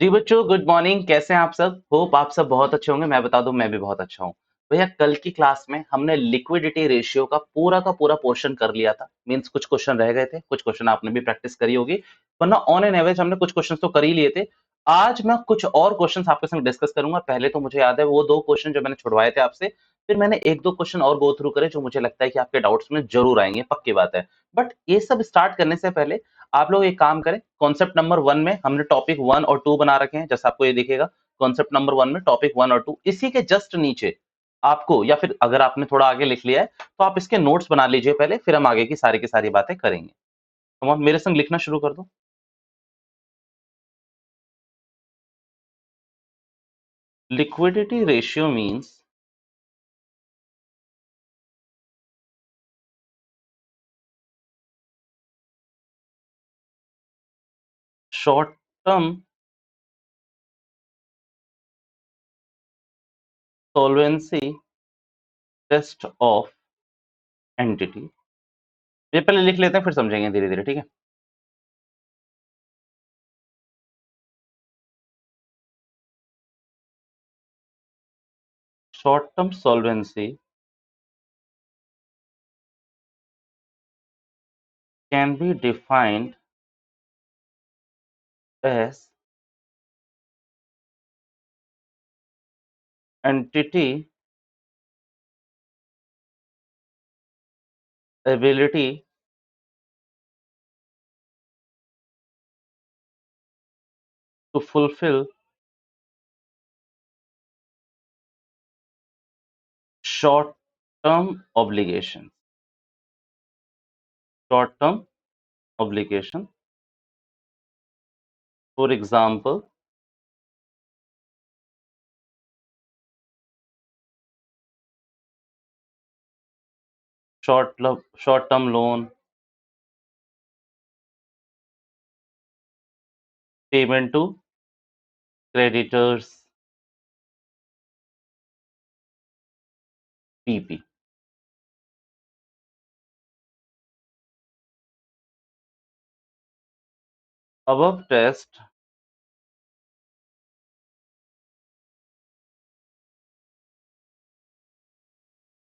जी बच्चों, good morning. कैसे हैं आप सब? होप आप सब बहुत अच्छे होंगे। मैं बता दूं, मैं भी बहुत अच्छा हूं। भैया, कल की क्लास में हमने लिक्विडिटी रेशियो का पूरा पोर्शन कर लिया था। मींस कुछ क्वेश्चन रह गए थे, कुछ क्वेश्चन आपने भी प्रैक्टिस करी होगी, वरना ऑन एन एवरेज हमने कुछ क्वेश्चन तो कर ही लिए थे। आज मैं कुछ और क्वेश्चन आपके संग डिस्कस करूंगा। पहले तो मुझे याद है वो दो क्वेश्चन जो मैंने छुड़वाए थे आपसे, फिर मैंने एक दो क्वेश्चन और गो थ्रू करे जो मुझे लगता है कि आपके डाउट्स में जरूर आएंगे, पक्की बात है। बट ये सब स्टार्ट करने से पहले आप लोग एक काम करें। कॉन्सेप्ट नंबर 1 में हमने टॉपिक 1 और 2 बना रखे हैं, जैसे आपको ये दिखेगा। कॉन्सेप्ट नंबर 1 में टॉपिक 1 और 2, इसी के जस्ट नीचे आपको, या फिर अगर आपने थोड़ा आगे लिख लिया है तो आप इसके नोट्स बना लीजिए पहले, फिर हम आगे की सारी बातें करेंगे। कम ऑन, मेरे संग लिखना शुरू कर दो। Liquidity ratio means short term solvency test of entity. ये पहले लिख लेते हैं, फिर समझेंगे धीरे धीरे, ठीक है। Short term solvency can be defined as entity ability to fulfill short-term obligation. Short-term obligation. For example, short-term loan, payment to creditors, PP. Above test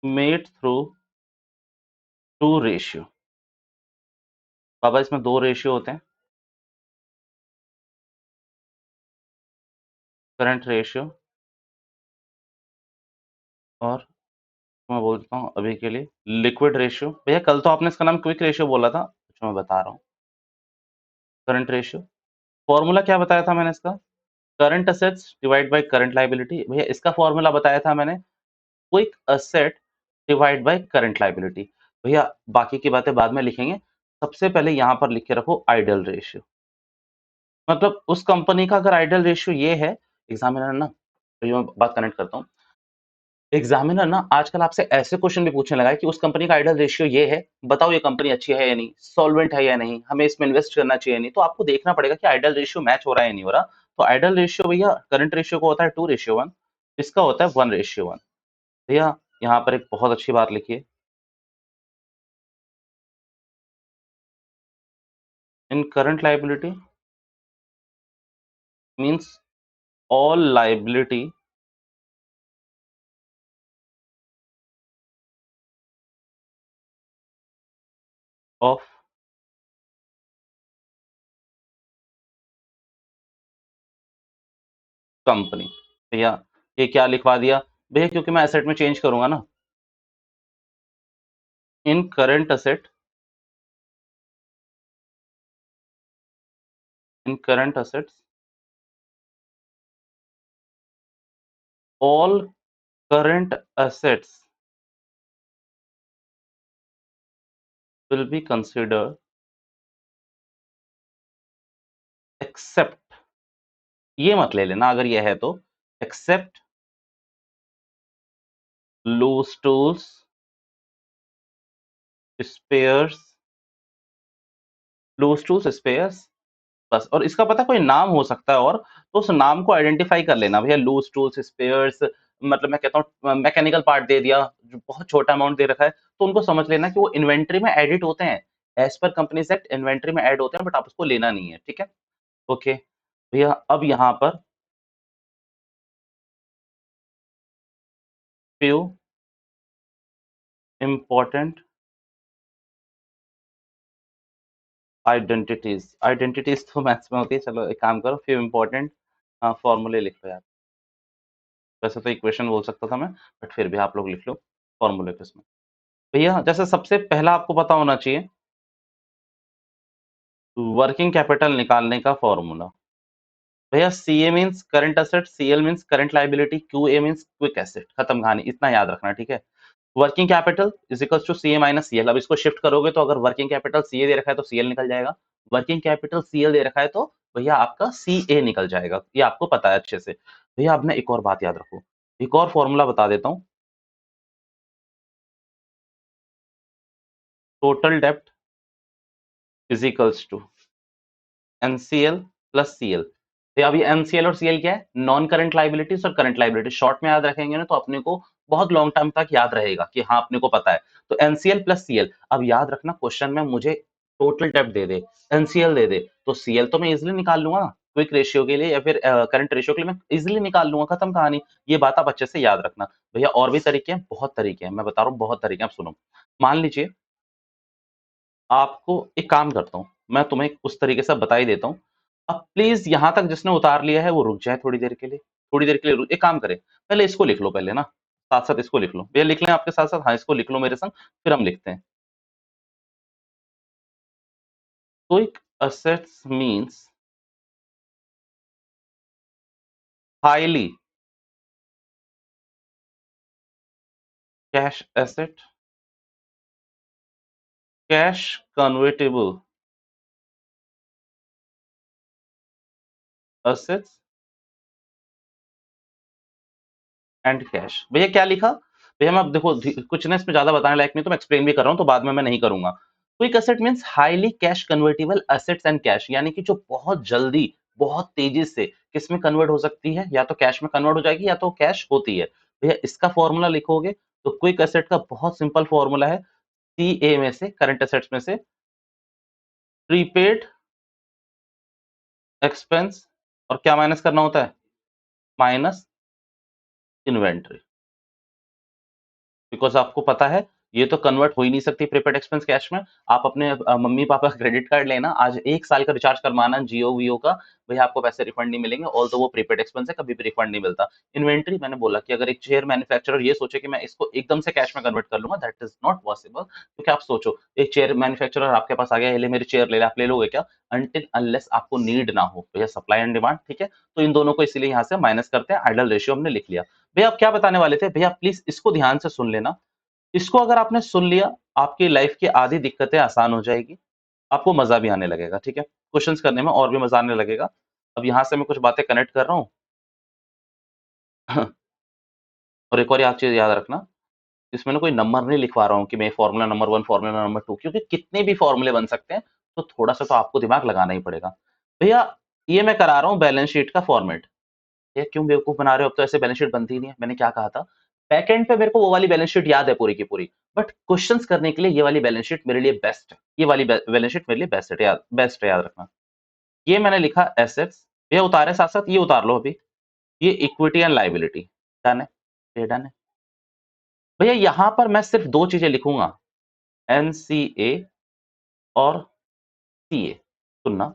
made through two ratio. बाबा, इसमें दो रेशियो होते हैं, करंट रेशियो और मैं बोलता हूँ अभी के लिए लिक्विड रेशियो। भैया, कल तो आपने इसका नाम क्विक रेशियो बोला था, जो मैं बता रहा हूँ करंट रेशियो। फॉर्मूला क्या बताया था मैंने इसका? Current assets divide by current liability. भैया, इसका फॉर्मूला बताया था मैंने, quick asset divide by current liability. भैया, बाकी की बातें बाद में लिखेंगे। सबसे पहले यहाँ पर लिख के रखो आइडियल रेशियो। मतलब उस कंपनी का अगर आइडियल रेशियो ये है, एग्जामिनर ना, तो ये मैं बात कनेक्ट करता हूँ। एग्जामिनर ना आजकल आपसे ऐसे क्वेश्चन भी पूछने लगा है कि उस कंपनी का आइडियल रेशियो ये है, बताओ ये कंपनी अच्छी है या नहीं, सॉल्वेंट है या नहीं, हमें इसमें इन्वेस्ट करना चाहिए या नहीं। तो आपको देखना पड़ेगा कि आइडियल रेशियो मैच हो रहा है या नहीं हो रहा। तो आइडियल रेशियो भैया, करंट रेशियो को होता है 2:1, इसका होता है 1:1। भैया, यहाँ पर एक बहुत अच्छी बात लिखिए। In current liability means all liability of company. भैया, ये क्या लिखवा दिया? भैया, क्योंकि मैं एसेट में चेंज करूंगा ना। In current asset, in current assets all current assets will be considered except, ये मत ले लेना अगर ये है तो, except loose tools, spares, loose tools, spares, बस। और इसका पता कोई नाम हो सकता है, और तो उस नाम को आइडेंटिफाई कर लेना भैया। लूज टूल्स, स्पेयर्स, मतलब मैं कहता हूँ मैकेनिकल पार्ट दे दिया, जो बहुत छोटा अमाउंट दे रखा है, तो उनको समझ लेना कि वो इन्वेंट्री में एडिट होते हैं। एज पर कंपनीज एक्ट इन्वेंट्री में ऐड होते हैं, बट आप उसको लेना नहीं है, ठीक है। ओके। भैया अब यहाँ पर फ्यू इंपॉर्टेंट आइडेंटिटीज तो मैथ्स में होती है। चलो एक काम करो, फ्यू इंपॉर्टेंट फॉर्मूले लिख लो यार। वैसे तो इक्वेशन बोल सकता था मैं, बट फिर भी आप लोग लिख लो फॉर्मूले पे इसमें। भैया जैसे सबसे पहला आपको पता होना चाहिए वर्किंग कैपिटल निकालने का फॉर्मूला। भैया CA means current asset, CL means current liability, QA means quick asset. खत्म कहानी, इतना याद रखना, ठीक है। Working capital is equals to CA minus CL. अब इसको शिफ्ट करोगे तो अगर वर्किंग कैपिटल सीए दे रखा है तो सीएल निकल जाएगा, वर्किंग कैपिटल सीएल दे रखा है तो भैया आपका सीए निकल जाएगा। ये आपको पता है अच्छे से। भैया अब मैं एक और बात याद रखो, एक और फॉर्मूला बता देता हूँ। टोटल डेप्ट is equals to NCL plus CL. तो अब ये एनसीएल और सीएल क्या है? नॉन करंट लाइबिलिटीज और करंट लाइबिलिटी। शॉर्ट में याद रखेंगे ना तो अपने को बहुत लॉन्ग टर्म तक याद रहेगा कि हाँ अपने को पता है। तो एनसीएल प्लस सीएल। अब याद रखना क्वेश्चन में मुझे टोटल डेप्ट दे दे, एनसीएल दे दे, तो सीएल तो मैं इजिली निकाल लूंगा क्विक रेशियो के लिए या फिर करंट रेशियो के लिए मैं इजिली निकाल लूंगा। खत्म कहानी। ये बात आप अच्छे से याद रखना। भैया और भी तरीके हैं, बहुत तरीके हैं, मैं बता रहा हूँ बहुत तरीके हैं। आप सुनो, मान लीजिए आपको एक काम करता हूँ, मैं तुम्हें उस तरीके से बता ही देता हूँ। अब प्लीज यहां तक जिसने उतार लिया है वो रुक जाए थोड़ी देर के लिए, थोड़ी देर के लिए एक काम करे, पहले इसको लिख लो पहले ना, साथ साथ इसको लिख लो। भैया लिख लें आपके साथ साथ? हाँ इसको लिख लो मेरे संग, फिर हम लिखते हैं। Quick assets means highly cash asset, cash convertible assets and cash. भैया क्या लिखा? भैया मैं अब देखो कुछ ना इसमें ज्यादा बताने लायक नहीं, तो मैं एक्सप्लेन भी कर रहा हूँ तो बाद में मैं नहीं करूंगा। Quick asset means highly cash convertible assets and cash, यानी कि जो बहुत जल्दी बहुत तेजी से किस में कन्वर्ट हो सकती है, या तो कैश में कन्वर्ट हो जाएगी या तो कैश होती है। भैया इसका फॉर्मूला लिखोगे तो क्विक एसेट का बहुत सिंपल फॉर्मूला है, सी ए में से, करंट एसेट्स में से प्रीपेड एक्सपेंस, और क्या माइनस करना होता है? Minus inventory. बिकॉज आपको पता है ये तो कन्वर्ट हो ही नहीं सकती प्रीपेड एक्सपेंस कैश में। आप अपने मम्मी पापा का क्रेडिट कार्ड लेना, आज 1 साल का रिचार्ज करवाना जियो वियो का, भैया आपको पैसे रिफंड नहीं मिलेंगे, ऑल तो वो प्रीपेड एक्सपेंस है, कभी भी रिफंड नहीं मिलता। इन्वेंट्री मैंने बोला कि अगर एक चेयर मैन्युफैक्चरर ये सोचे कि मैं इसको एकदम से कैश में कन्वर्ट कर लूंगा, दैट इज नॉट पॉसिबल। क्योंकि आप सोचो एक चेयर मैन्युफैक्चरर आपके पास आ गया, ले मेरी चेयर ले ले, आप ले लोगे क्या? अनटिल अनलेस आपको नीड ना हो। भैया सप्लाई एंड डिमांड, ठीक है। तो इन दोनों को इसीलिए यहाँ से माइनस करते हैं, आइडल रेशियो हमने लिख लिया। भैया आप क्या बताने वाले थे? भैया प्लीज इसको ध्यान से सुन लेना। इसको अगर आपने सुन लिया, आपकी लाइफ की आधी दिक्कतें आसान हो जाएगी, आपको मजा भी आने लगेगा, ठीक है। क्वेश्चंस करने में और भी मजा आने लगेगा। अब यहां से मैं कुछ बातें कनेक्ट कर रहा हूँ। और एक और याद चीज याद रखना, इसमें ना कोई नंबर नहीं लिखवा रहा हूँ कि मैं फार्मूला नंबर 1 फार्मूला नंबर 2, क्योंकि कितने भी फॉर्मूले बन सकते हैं, तो थोड़ा सा तो आपको दिमाग लगाना ही पड़ेगा। भैया ये मैं करा रहा हूँ बैलेंस शीट का फॉर्मेट। ये क्यों बेवकूफ बना रहे हो? अब तो ऐसे बैलेंस शीट बनती ही नहीं है। मैंने क्या कहा था? बैकएंड पे मेरे को वो वाली बैलेंस शीट याद है पूरी की पूरी, बट क्वेश्चंस करने के लिए ये वाली बैलेंस शीट मेरे लिए बेस्ट है। ये वाली बैलेंस शीट मेरे लिए बेस्ट है, याद रखना। ये मैंने लिखा एसेट्स, ये उतारे साथ साथ ये उतार लो अभी, ये इक्विटी एंड लाइबिलिटी। डन है, ये डन है। भैया यहां पर मैं सिर्फ 2 चीजें लिखूंगा, एनसीए और सीए। सुनना,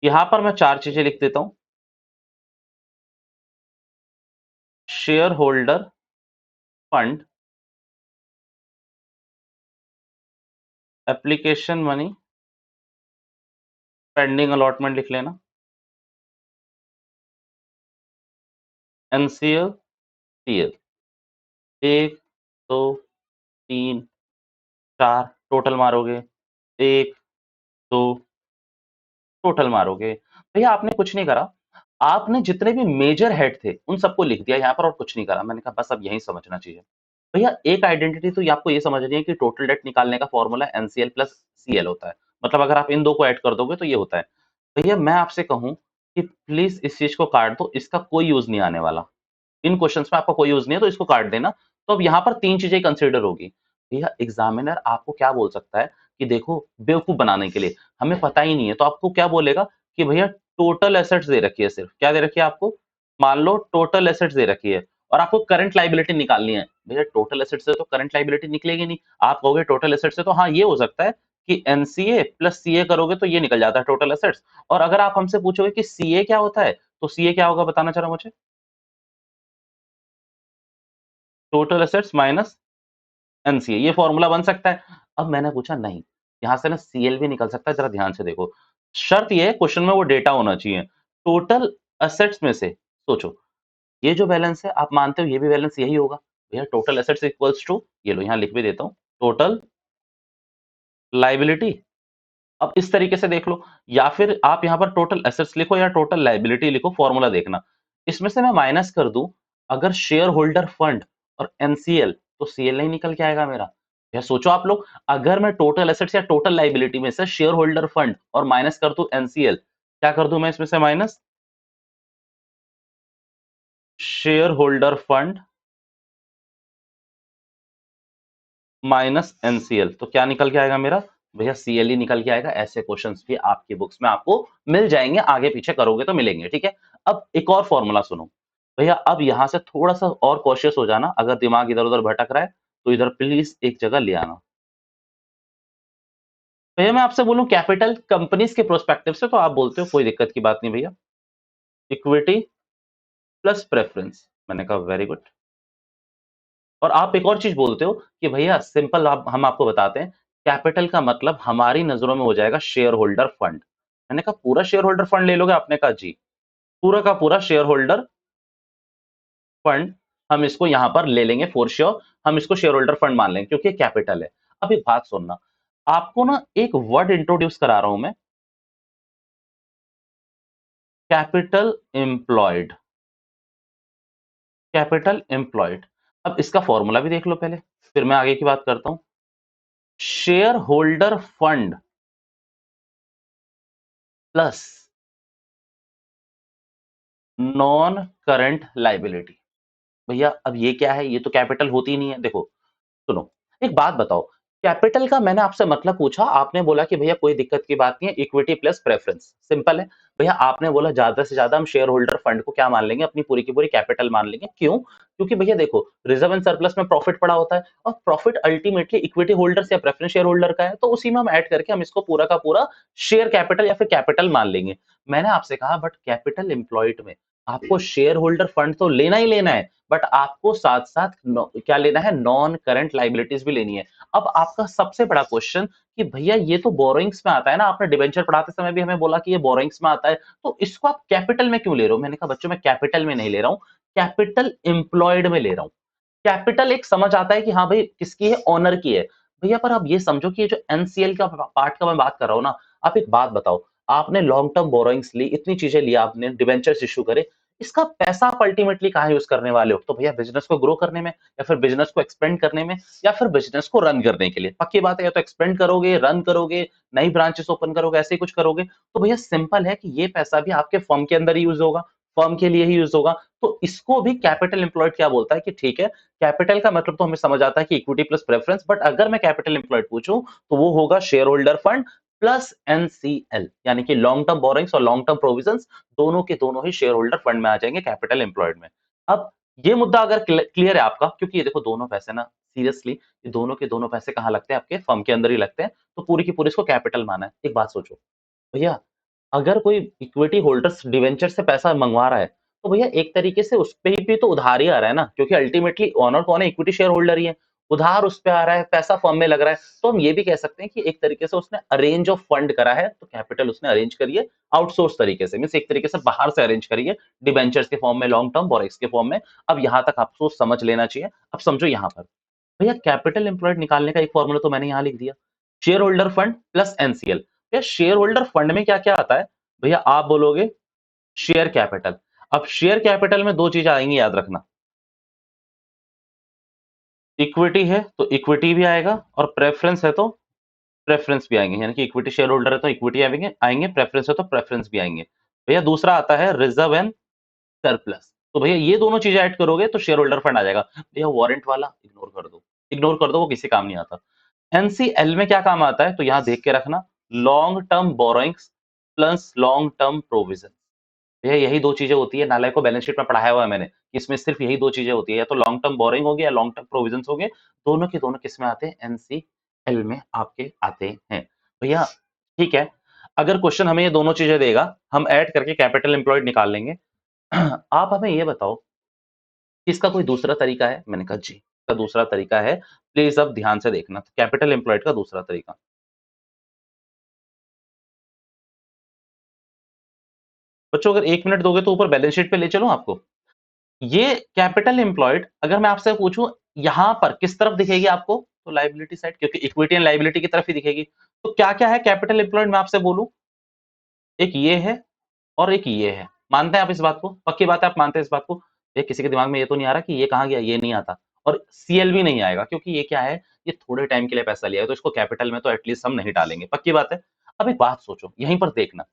यहां पर मैं 4 चीजें लिख देता हूं। Share holder fund, application money, pending allotment लिख लेना, एनसीएल सीएल। 1 2 3 4 टोटल मारोगे, 1 2 टोटल मारोगे। भैया आपने कुछ नहीं करा, आपने जितने भी मेजर हेड थे उन सबको लिख दिया यहाँ पर और कुछ नहीं करा। मैंने कहा बस अब यही समझना चाहिए। भैया एक आइडेंटिटी तो ये आपको ये समझनी है कि टोटल डेट निकालने का फॉर्मूला एनसीएल प्लस सीएल होता है। मतलब अगर आप इन दो को ऐड कर दोगे तो ये होता है। भैया मैं आपसे कहूं कि प्लीज इस चीज को काट दो, इसका कोई यूज नहीं आने वाला। इन क्वेश्चंस में आपका कोई यूज नहीं है तो इसको काट देना। तो अब यहाँ पर 3 चीजें कंसिडर होगी। भैया एग्जामिनर आपको क्या बोल सकता है कि देखो बेवकूफ बनाने के लिए, हमें पता ही नहीं है, तो आपको क्या बोलेगा कि भैया टोटल एसेट्स दे रखी है, सिर्फ क्या दे रखी है आपको, मान लो टोटल एसेट्स दे रखी है और आपको करंट लायबिलिटी निकालनी है। भैया टोटल एसेट से तो करंट लायबिलिटी निकलेगी नहीं। आप कहोगे टोटल एसेट से, तो हाँ ये हो सकता है कि एनसीए प्लस सीए करोगे तो ये निकल जाता है टोटल एसेट्स। और अगर आप हमसे पूछोगे कि सीए क्या होता है, तो सीए क्या होगा बताना जरा मुझे। टोटल एसेट्स माइनस एनसीए, ये फॉर्मूला बन सकता है। अब मैंने पूछा नहीं, यहां से ना सीएल भी निकल सकता है, जरा ध्यान से देखो। शर्त ये है क्वेश्चन में वो डेटा होना चाहिए। टोटल एसेट्स में से सोचो, ये जो बैलेंस है आप मानते हो ये भी बैलेंस यही होगा। भैया टोटल एसेट्स इक्वल्स टू, ये लो यहां लिख भी देता हूं, टोटल लाइबिलिटी। अब इस तरीके से देख लो, या फिर आप यहां पर टोटल एसेट्स लिखो या टोटल लाइबिलिटी लिखो, फॉर्मूला देखना। इसमें से मैं माइनस कर दूं अगर शेयर होल्डर फंड और एनसीएल, तो सीएल नहीं निकल के आएगा मेरा। यह सोचो आप लोग, अगर मैं टोटल एसेट्स या टोटल लाइबिलिटी में से शेयर होल्डर फंड और माइनस कर दूं एनसीएल, क्या कर दूं मैं इसमें से minus, share holder fund minus NCL, तो क्या निकल के आएगा मेरा, भैया सीएल ही निकल के आएगा। ऐसे क्वेश्चंस भी आपकी बुक्स में आपको मिल जाएंगे, आगे पीछे करोगे तो मिलेंगे, ठीक है। अब एक और फॉर्मूला सुनो भैया, अब यहां से थोड़ा सा और कॉशियस हो जाना, अगर दिमाग इधर उधर भटक रहा है तो इधर प्लीज एक जगह ले आना। भैया मैं आपसे बोलूं कैपिटल कंपनीज के प्रोस्पेक्टिव से, तो आप बोलते हो कोई दिक्कत की बात नहीं भैया, इक्विटी प्लस प्रेफरेंस। मैंने कहा वेरी गुड। और आप एक और चीज बोलते हो कि भैया सिंपल, आप हम आपको बताते हैं, कैपिटल का मतलब हमारी नजरों में हो जाएगा शेयर होल्डर फंड। मैंने कहा पूरा शेयर होल्डर फंड ले लोगे, आपने कहा जी, पूरा का पूरा शेयर होल्डर फंड हम इसको यहां पर ले लेंगे फॉर श्योर, हम इसको शेयर होल्डर फंड मान लेंगे क्योंकि कैपिटल है। अब एक बात सुनना, आपको ना एक वर्ड इंट्रोड्यूस करा रहा हूं मैं, कैपिटल एम्प्लॉयड। कैपिटल एम्प्लॉयड, अब इसका फॉर्मूला भी देख लो पहले, फिर मैं आगे की बात करता हूं। Share holder fund plus non current liability. भैया अब ये क्या है, ये तो कैपिटल होती ही नहीं है। देखो सुनो, एक बात बताओ, कैपिटल का मैंने आपसे मतलब पूछा, आपने बोला कि भैया कोई दिक्कत की बात नहीं है, इक्विटी प्लस प्रेफरेंस, सिंपल है। भैया आपने बोला ज्यादा से ज्यादा हम शेयर होल्डर फंड को क्या मान लेंगे, अपनी पूरी की पूरी कैपिटल मान लेंगे। क्यों? क्योंकि भैया देखो, रिजर्व एंड सरप्लस में प्रॉफिट पड़ा होता है और प्रॉफिट अल्टीमेटली इक्विटी होल्डर या प्रेफरेंस शेयर होल्डर का है, तो उसी में हम ऐड करके हम इसको पूरा का पूरा शेयर कैपिटल या फिर कैपिटल मान लेंगे। मैंने आपसे कहा बट कैपिटल एम्प्लॉयड में आपको शेयर होल्डर फंड तो लेना ही लेना है, बट आपको साथ साथ क्या लेना है, नॉन करंट लाइबिलिटीज भी लेनी है। अब आपका सबसे बड़ा क्वेश्चन कि भैया ये तो बोरोइंग्स में आता है ना, आपने डिबेंचर पढ़ाते समय भी हमें बोला कि ये बोरोइंग्स में आता है, तो इसको आप कैपिटल में क्यों ले रहे हो। मैंने कहा बच्चों मैं कैपिटल में नहीं ले रहा हूं, कैपिटल एम्प्लॉयड में ले रहा हूं। कैपिटल एक समझ आता है कि हाँ भाई किसकी है, ओनर की है। भैया पर आप ये समझो कि ये जो एनसीएल का पार्ट का मैं बात कर रहा हूँ ना, आप एक बात बताओ, आपने लॉन्ग टर्म बोरोइंग्स ली, इतनी चीजें ली आपने, डिबेंचर्स इश्यू करे, इसका पैसा आप अल्टीमेटली कहाँ यूज करने वाले हो, तो भैया बिजनेस को ग्रो करने में, या फिर बिजनेस को एक्सपेंड करने में, या फिर बिजनेस को रन करने के लिए। पक्की बात है, या तो एक्सपेंड करोगे, रन करोगे, नई ब्रांचेस ओपन करोगे, ऐसे ही कुछ करोगे, तो भैया सिंपल है कि ये पैसा भी आपके फर्म के अंदर ही यूज होगा, फर्म के लिए ही यूज होगा। तो इसको भी कैपिटल एम्प्लॉयड क्या बोलता है कि ठीक है, कैपिटल का मतलब तो हमें समझ आता है कि इक्विटी प्लस प्रेफरेंस, बट अगर मैं कैपिटल एम्प्लॉयड पूछूं तो वो होगा share holder fund plus NCL, यानी कि लॉन्ग टर्म बोरोइंग्स और लॉन्ग टर्म प्रोविजंस, दोनों के दोनों ही शेयर होल्डर फंड में आ जाएंगे कैपिटल एम्प्लॉयड में। अब ये मुद्दा अगर क्लियर है आपका, क्योंकि ये देखो दोनों पैसे ना सीरियसली, ये दोनों के दोनों पैसे कहाँ लगते हैं, आपके फर्म के अंदर ही लगते हैं, तो पूरी की पूरी इसको कैपिटल माना है। एक बात सोचो भैया, अगर कोई इक्विटी होल्डर्स डिवेंचर से पैसा मंगवा रहा है, तो भैया एक तरीके से उस पे ही भी तो उधार ही आ रहा है ना, क्योंकि अल्टीमेटली ओनर कौन है, इक्विटी शेयर होल्डर ही है। उधार उस पे आ रहा है, पैसा फर्म में लग रहा है, तो हम ये भी कह सकते हैं कि एक तरीके से उसने अरेंज ऑफ फंड करा है, तो कैपिटल उसने अरेंज करी है आउटसोर्स तरीके से, मींस एक तरीके से बाहर से अरेंज करी है, डिबेंचर्स के फॉर्म में, लॉन्ग टर्म बोरेक्स के फॉर्म में। अब यहां तक आपको समझ लेना चाहिए। अब समझो यहां पर भैया कैपिटल एम्प्लॉयड निकालने का एक फॉर्मूला तो मैंने यहां लिख दिया, share holder fund plus NCL. भैया शेयर होल्डर फंड में क्या क्या आता है, भैया आप बोलोगे शेयर कैपिटल। अब शेयर कैपिटल में दो चीज आएंगी, याद रखना, इक्विटी है तो इक्विटी भी आएगा, और प्रेफरेंस है तो प्रेफरेंस भी आएंगे, यानी कि इक्विटी शेयर होल्डर है तो इक्विटी आएंगे आएंगे, प्रेफरेंस है तो प्रेफरेंस भी आएंगे। भैया दूसरा आता है रिजर्व एंड सरप्लस, तो भैया ये दोनों चीजें ऐड करोगे तो शेयर होल्डर फंड आ जाएगा। भैया वारंट वाला इग्नोर कर दो, इग्नोर कर दो, वो किसी काम नहीं आता। एनसीएल में क्या काम आता है, तो यहां देख के रखना, long term borrowings plus long term provision. भैया यही दो चीजें होती है, नालायक को बैलेंस शीट में पढ़ाया हुआ है मैंने, इसमें सिर्फ यही दो चीजें होती है, या तो लॉन्ग टर्म बोरिंग हो गया या लॉन्ग टर्म प्रोविजन हो गए, दोनों के दोनों किस में आते हैं, एनसीएल में आपके आते हैं भैया। ठीक है, अगर क्वेश्चन हमें ये दोनों चीजें देगा, हम ऐड करके कैपिटल एम्प्लॉयड निकाल लेंगे। आप हमें ये बताओ कि इसका कोई दूसरा तरीका है, मैंने कहा जी इसका दूसरा तरीका है, प्लीज अब ध्यान से देखना, कैपिटल एम्प्लॉयड का दूसरा तरीका। बच्चों अगर 1 मिनट दोगे तो ऊपर बैलेंस शीट पे ले चलूं आपको। ये कैपिटल एम्प्लॉयड अगर मैं आपसे पूछूं यहां पर किस तरफ दिखेगी आपको, तो लाइबिलिटी साइड, क्योंकि इक्विटी एंड लाइबिलिटी की तरफ ही दिखेगी। तो क्या क्या है कैपिटल एम्प्लॉयड, मैं आपसे बोलूं, एक ये है और एक ये है। मानते हैं आप इस बात को, पक्की बात है आप मानते हैं इस बात को, ये किसी के दिमाग में ये तो नहीं आ रहा कि ये कहां गया, ये नहीं आता, और सीएल भी नहीं आएगा, क्योंकि ये क्या है, ये थोड़े टाइम के लिए पैसा लिया है, तो इसको कैपिटल में तो एटलीस्ट हम नहीं डालेंगे, पक्की बात है। अब एक बात सोचो यहीं पर देखना,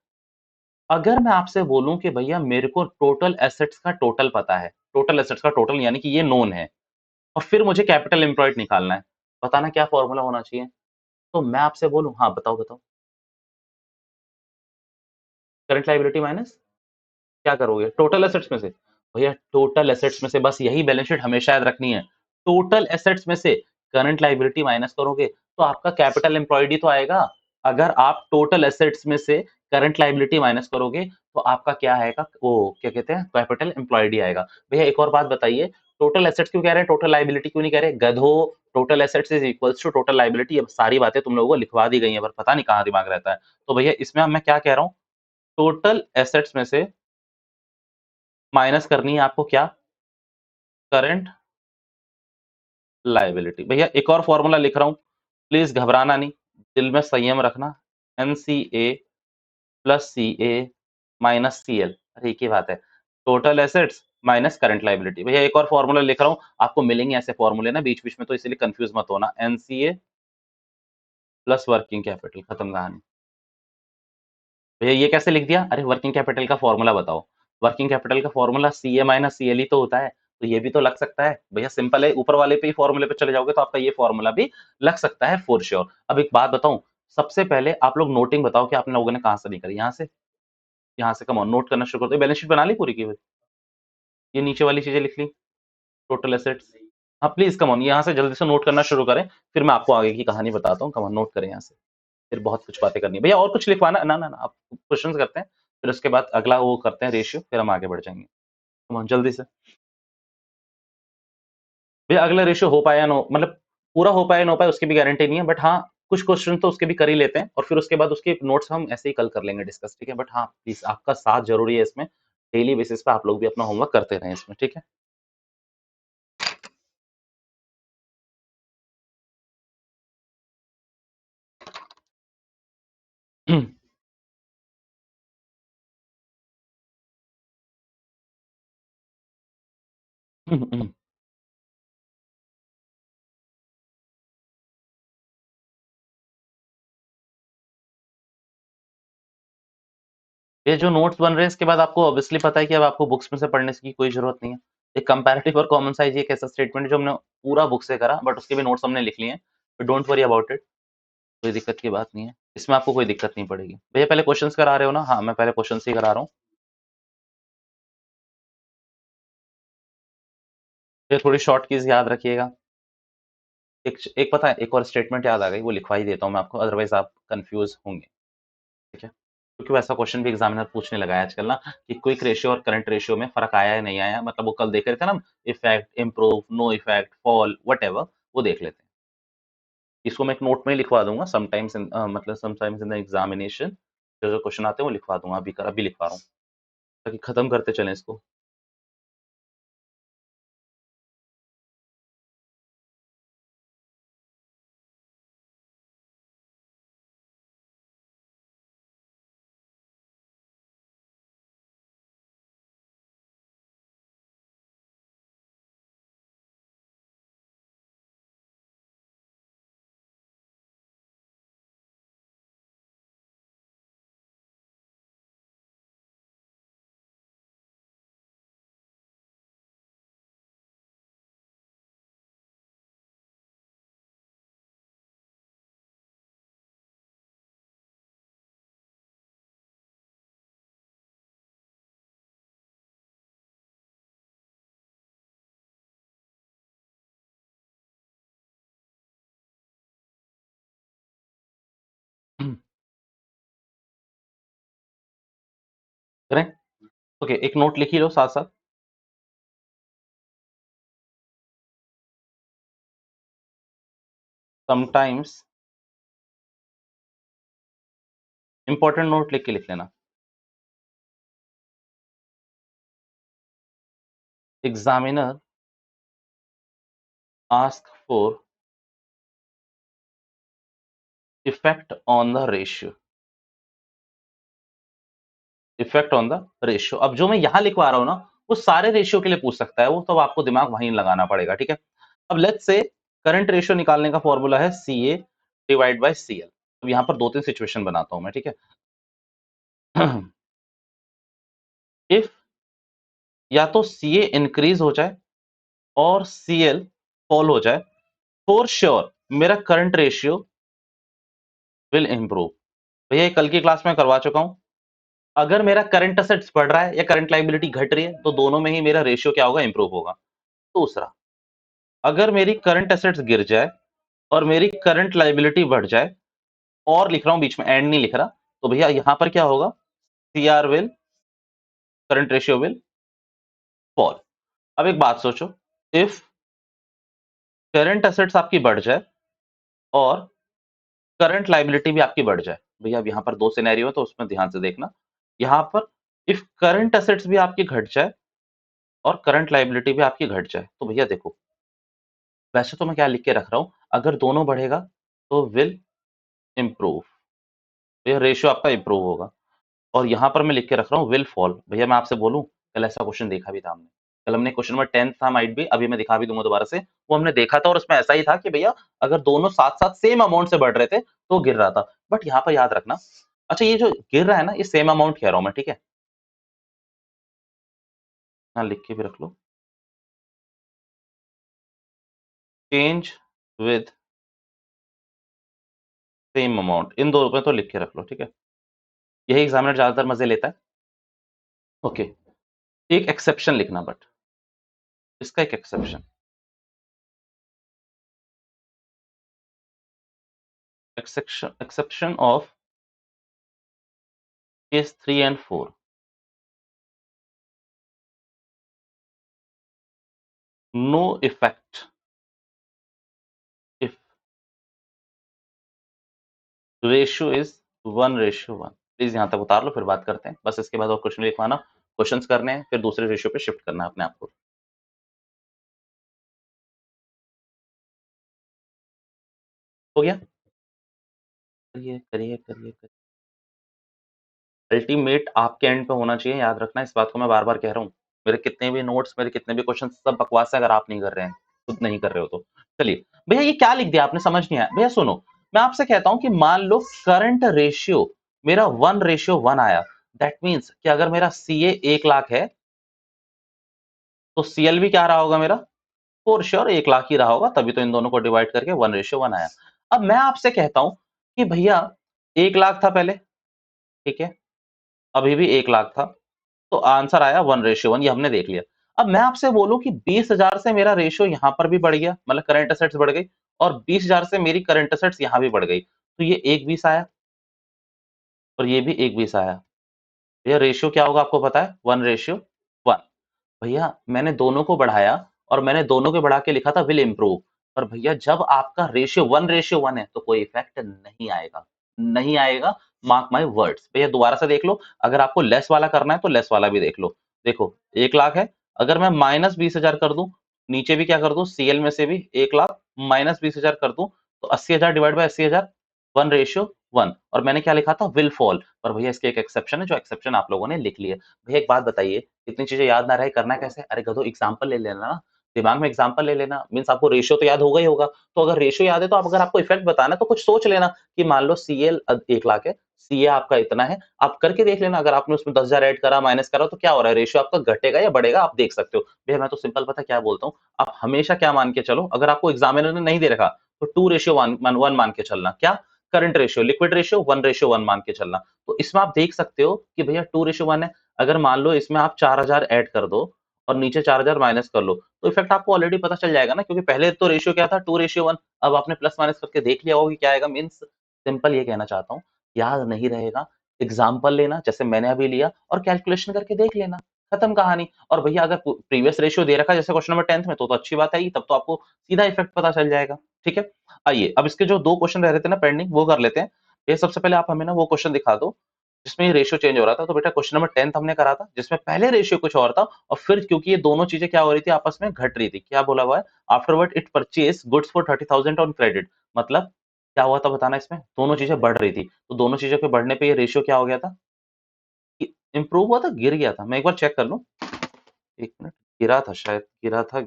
अगर मैं आपसे बोलूं कि भैया मेरे को टोटल एसेट्स का टोटल पता है, टोटल एसेट्स का टोटल यानी कि ये नोन है, और फिर मुझे कैपिटल एम्प्लॉयड निकालना है, बताना क्या फॉर्मूला होना चाहिए। तो मैं आपसे बोलूं, हाँ बताओ बताओ, करंट लाइबिलिटी माइनस क्या करोगे, टोटल एसेट्स में से। भैया टोटल एसेट्स में से बस यही बैलेंस शीट हमेशा याद रखनी है, टोटल एसेट्स में से करंट लाइबिलिटी माइनस करोगे तो आपका कैपिटल एम्प्लॉयड ही तो आएगा। अगर आप टोटल एसेट्स में से करंट लाइबिलिटी माइनस करोगे तो आपका क्या आएगा, वो क्या कहते हैं, कैपिटल एम्प्लॉयड ही आएगा। भैया एक और बात बताइए, टोटल एसेट्स क्यों कह रहे हैं, टोटल लाइबिलिटी क्यों नहीं कह रहे, गधो, total assets is equals to total liability. अब सारी बातें तुम लोगों को लिखवा दी गई हैं, पर पता नहीं कहाँ दिमाग रहता है। तो भैया इसमें अब मैं क्या कह रहा हूँ, टोटल एसेट्स में से माइनस करनी है आपको क्या, करंट लायबिलिटी। भैया एक और फॉर्मूला लिख रहा हूं, प्लीज घबराना नहीं, दिल में संयम रखना, NCA plus CA minus CL, अरे एक ही बात है, total assets minus current liability. भैया एक और फॉर्मूला लिख रहा हूं, आपको मिलेंगे ऐसे फॉर्मूले ना बीच बीच में, तो इसलिए कंफ्यूज मत होना, एनसीए प्लस वर्किंग कैपिटल, खत्म कहानी। भैया ये कैसे लिख दिया, अरे वर्किंग कैपिटल का फॉर्मूला बताओ, वर्किंग कैपिटल का फॉर्मूला सीए माइनस सीएल ही तो होता है, तो ये भी तो लग सकता है। भैया सिंपल है, ऊपर वाले पे ही फॉर्मूले पे चले जाओगे तो आपका ये फॉर्मूला भी लग सकता है फॉर श्योर। अब एक बात बताऊं, सबसे पहले आप लोग नोटिंग बताओ कि आपने लोगों ने कहां से निकली, यहाँ से, यहाँ से, कम ऑन नोट करना शुरू कर दो, बैलेंस शीट बना ली पूरी की हुई, ये नीचे वाली चीजें लिख ली, टोटल एसेट्स, हाँ प्लीज कम ऑन यहाँ से जल्दी से नोट करना शुरू करें, फिर मैं आपको आगे की कहानी बताता हूँ, कम ऑन नोट करें यहाँ से, फिर बहुत कुछ बातें करनी है भैया, और कुछ लिखवाना, ना ना ना, आप क्वेश्चंस करते हैं, फिर उसके बाद अगला वो करते हैं रेशियो, फिर हम आगे बढ़ जाएंगे, कम ऑन जल्दी से। भैया अगला रेशियो हो पाया ना मतलब पूरा हो पाया ना हो पाया उसकी भी गारंटी नहीं है, बट हाँ कुछ क्वेश्चन तो उसके भी कर ही लेते हैं, और फिर उसके बाद उसके नोट्स हम ऐसे ही कल कर लेंगे डिस्कस, ठीक है। बट हाँ प्लीज आपका साथ जरूरी है इसमें, डेली बेसिस पे आप लोग भी अपना होमवर्क करते रहें इसमें, ठीक है। ये जो नोट्स बन रहे हैं इसके बाद आपको ऑब्वियसली पता है कि अब आपको बुक्स में से पढ़ने की कोई जरूरत नहीं है। एक कंपैरेटिव और कॉमन साइज एक ऐसा स्टेटमेंट जो हमने पूरा बुक से करा, बट उसके भी नोट्स हमने लिख लिए हैं, तो डोंट वरी अबाउट इट, कोई दिक्कत की बात नहीं है, इसमें आपको कोई दिक्कत नहीं पड़ेगी। भैया पहले क्वेश्चंस करा रहे हो ना, हाँ मैं पहले क्वेश्चंस ही करा रहा हूँ। ये थोड़ी शॉर्ट कीज याद रखिएगा। एक एक पता है एक और स्टेटमेंट याद आ गई, वो लिखवा ही देता हूँ मैं आपको, अदरवाइज आप कंफ्यूज होंगे, ठीक है, क्योंकि वैसा क्वेश्चन भी एग्जामिनर पूछने लगा है आजकल ना, कि क्विक रेशियो और करंट रेशियो में फर्क आया है नहीं आया, मतलब वो कल देख रहे थे ना, effect, improve, no effect, fall, what वो देख लेते हैं। इसको मैं एक नोट में ही लिखवा दूंगा, समटाइम्स मतलब समटाइम्स इन द एग्जामिनेशन जो जो क्वेश्चन आते हैं वो लिखवा दूंगा, अभी लिखवा रहा हूँ, ताकि खत्म करते चलें इसको। करें? ओके, एक नोट लिख ही लो साथ साथ। समटाइम्स इंपॉर्टेंट नोट लिख के लिख लेना। Examiner ask for effect on the ratio. Effect on the ratio. अब जो मैं यहां लिखवा रहा हूं ना, वो सारे रेशियो के लिए पूछ सकता है, वो तो आपको दिमाग वहीं लगाना पड़ेगा, ठीक है। अब लेट्स से करंट रेशियो निकालने का फॉर्मूला है सी ए डिवाइड बाय सी एल। अब यहां पर दो तीन सिचुएशन बनाता हूं मैं, ठीक है। इफ या तो सी ए इंक्रीज हो जाए और सी एल फॉल हो जाए, फॉर श्योर मेरा करंट रेशियो विल इंप्रूव। भैया ये कल की क्लास में करवा चुका हूं। अगर मेरा करंट असेट्स बढ़ रहा है या करंट लाइबिलिटी घट रही है, तो दोनों में ही मेरा रेशियो क्या होगा, इंप्रूव होगा। दूसरा, अगर मेरी करंट एसेट्स गिर जाए और मेरी करंट लाइबिलिटी बढ़ जाए, और लिख रहा हूं बीच में, एंड नहीं लिख रहा, तो भैया यहां पर क्या होगा, CR will, current ratio will fall. अब एक बात सोचो, इफ करंट एसेट्स आपकी बढ़ जाए और करंट लाइबिलिटी भी आपकी बढ़ जाए, भैया अब यहां पर दो सिनेरियो है तो उसमें ध्यान से देखना। यहां पर इफ करंट एसेट्स भी आपकी घट जाए और करंट लाइबिलिटी भी आपकी घट जाए, तो भैया देखो, वैसे तो मैं क्या लिख के रख रहा हूं, अगर दोनों बढ़ेगा तो विल इंप्रूव, भैया रेशियो आपका इंप्रूव होगा। और यहां पर मैं लिख के रख रहा हूँ विल फॉल। भैया मैं आपसे बोलूं, कल ऐसा क्वेश्चन देखा भी था हमने। कल हमने क्वेश्चन नंबर 10 था, माइट भी, अभी मैं दिखा भी दूंगा दोबारा से, वो हमने देखा था और उसमें ऐसा ही था कि भैया अगर दोनों साथ साथ सेम अमाउंट से बढ़ रहे थे तो गिर रहा था। बट यहाँ पर याद रखना, अच्छा ये जो गिर रहा है ना, ये सेम अमाउंट कह रहा हूं मैं, ठीक है। हाँ, लिख के भी रख लो, चेंज विद सेम अमाउंट, इन दो रुपए तो लिख के रख लो, ठीक है। यही एग्जामिनर ज्यादातर मजे लेता है। ओके, एक एक्सेप्शन लिखना, बट इसका एक exception, exception of case 3 and 4, no effect if ratio is 1:1। Please यहां तक उतार लो, फिर बात करते हैं। बस इसके बाद और क्वेश्चन लिखवाना, क्वेश्चंस करने हैं, फिर दूसरे रेशियो पे शिफ्ट करना है अपने आप को। हो गया, करिए करिए करिए करिए। अल्टीमेट आपके एंड पे होना चाहिए, याद रखना, इस बात को मैं बार बार कह रहा हूँ। मेरे कितने भी नोट्स, मेरे कितने भी क्वेश्चन, सब बकवास है अगर आप नहीं कर रहे हैं, खुद नहीं कर रहे हो तो। चलिए भैया, ये क्या लिख दिया आपने, समझ नहीं आया। भैया सुनो, मैं आपसे कहता हूं कि मान लो करंट रेशियो मेरा 1:1 आया, दैट मीन्स कि अगर मेरा सीए 1 लाख है, तो सीएल भी क्या रहा होगा मेरा, फोर श्योर 1 लाख ही रहा होगा, तभी तो इन दोनों को डिवाइड करके 1:1 आया। अब मैं आपसे कहता हूं कि भैया 1 लाख था पहले, ठीक है, अभी भी 1 लाख था, तो आंसर आया 1:1, ये हमने देख लिया। अब मैं आपसे बोलूं कि 20,000 से मेरा रेशियो यहां पर भी बढ़ गया, मतलब करंट असेट्स बढ़ गई, और 20,000 से मेरी करंट असेट्स यहां भी बढ़ गई, तो ये 1:20 आया और ये भी 1:20 आया। भैया रेशियो क्या होगा आपको पता है, 1:1। भैया मैंने दोनों को बढ़ाया और मैंने दोनों को बढ़ा के लिखा था विल इंप्रूव, पर भैया जब आपका रेशियो 1:1 है तो कोई इफेक्ट नहीं आएगा, नहीं आएगा, मार्क माय वर्ड्स। भैया दोबारा से देख लो, अगर आपको लेस वाला करना है तो लेस वाला भी देख लो। देखो 1 लाख है, अगर मैं -20,000 कर दूं, नीचे भी क्या कर दूं, सीएल में से भी 1 लाख -20,000 कर दूं, तो 80,000 डिवाइड बाय 80,000, 1:1। और मैंने क्या लिखा था, विल फॉल। पर भैया इसके एक एक्सेप्शन है, जो एक्सेप्शन आप लोगों ने लिख लिया। भैया एक बात बताइए, इतनी चीजें याद ना रहे, करना कैसे, अरे गधो एग्जाम्पल ले लेना ना, दिमाग में एग्जाम्पल ले लेना, मीन्स आपको रेशियो तो याद होगा ही होगा। तो अगर रेशियो याद है, तो आप, अगर आपको इफेक्ट बताना है तो कुछ सोच लेना कि मान लो सीएल 1 लाख है, सीए आपका इतना है, आप करके देख लेना, अगर आपने उसमें 10,000 ऐड करा, माइनस करा, तो क्या हो रहा है, रेशियो आपका घटेगा या बढ़ेगा, आप देख सकते हो। भैया मैं तो सिंपल पता क्या बोलता हूँ, आप हमेशा क्या मान के चलो, अगर आपको एग्जामिनर ने नहीं दे रखा तो 2:1 मान के चलना, क्या, करंट रेशियो, लिक्विड रेशियो 1:1 मान के चलना। तो इसमें आप देख सकते हो कि भैया 2:1 है, अगर मान लो इसमें आप 4,000 ऐड कर दो और नीचे 4,000 माइनस कर लो, तो इफेक्ट आपको ऑलरेडी पता चल जाएगा ना, क्योंकि पहले तो रेशियो क्या था, 2:1। अब आपने प्लस माइनस करके देख लिया होगा कि क्या आएगा, मीन्स सिंपल ये कहना चाहता हूँ, याद नहीं रहेगा, एग्जाम्पल लेना जैसे मैंने अभी लिया और कैलकुलेशन करके देख लेना, खत्म कहानी। और भैया अगर प्रीवियस रेशियो दे रखा है जैसे क्वेश्चन नंबर 10th में तो अच्छी बात है ही, तब तो आपको सीधा इफेक्ट पता चल जाएगा। ठीक है, आइए अब इसके जो 2 क्वेश्चन रह रहे थे ना पेंडिंग वो कर लेते हैं। ये सबसे पहले आप हमें ना वो क्वेश्चन दिखा दो जिसमें ये रेशियो चेंज हो रहा था। तो बेटा क्वेश्चन नंबर 10th हमने करा था जिसमें पहले रेशियो कुछ और था और फिर क्योंकि ये दोनों चीजें क्या हो रही थी आपस में घट रही थी, क्या बोला हुआ है, afterward it purchase goods for 30,000 on credit. मतलब क्या हुआ था बताना, इसमें दोनों चीजें बढ़ रही थी तो दोनों चीजों के बढ़ने पे ये रेशियो क्या हो गया था, इंप्रूव हुआ था, गिर गया था। मैं एक बार चेक कर लूं, एक मिनट। गिरा था शायद, गिरा था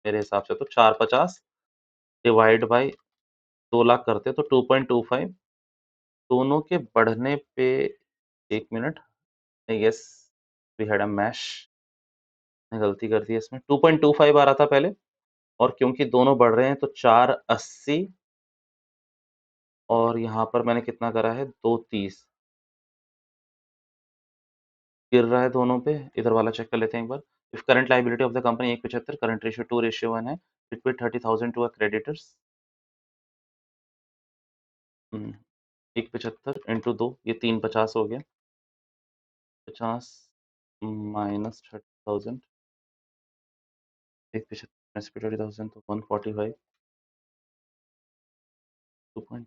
मेरे हिसाब से तो 450 डिवाइड बाई 2 लाख करते तो 2.25 दोनों के बढ़ने पे। एक minute, I guess we had a mess, मैं गलती कर दी है इसमें। 2.25 आ रहा था पहले और क्योंकि दोनों बढ़ रहे हैं तो 480 और यहाँ पर मैंने कितना करा है 230 गिर रहा है दोनों पे। इधर वाला चेक कर लेते हैं एक बार। If current liability of the company 175, current ratio 2:1 है, it will 30,000 to a creditors. 175 into 2 ये 350 हो गया, 50 माइनस 30,000, 175 30,000 तो 145 2.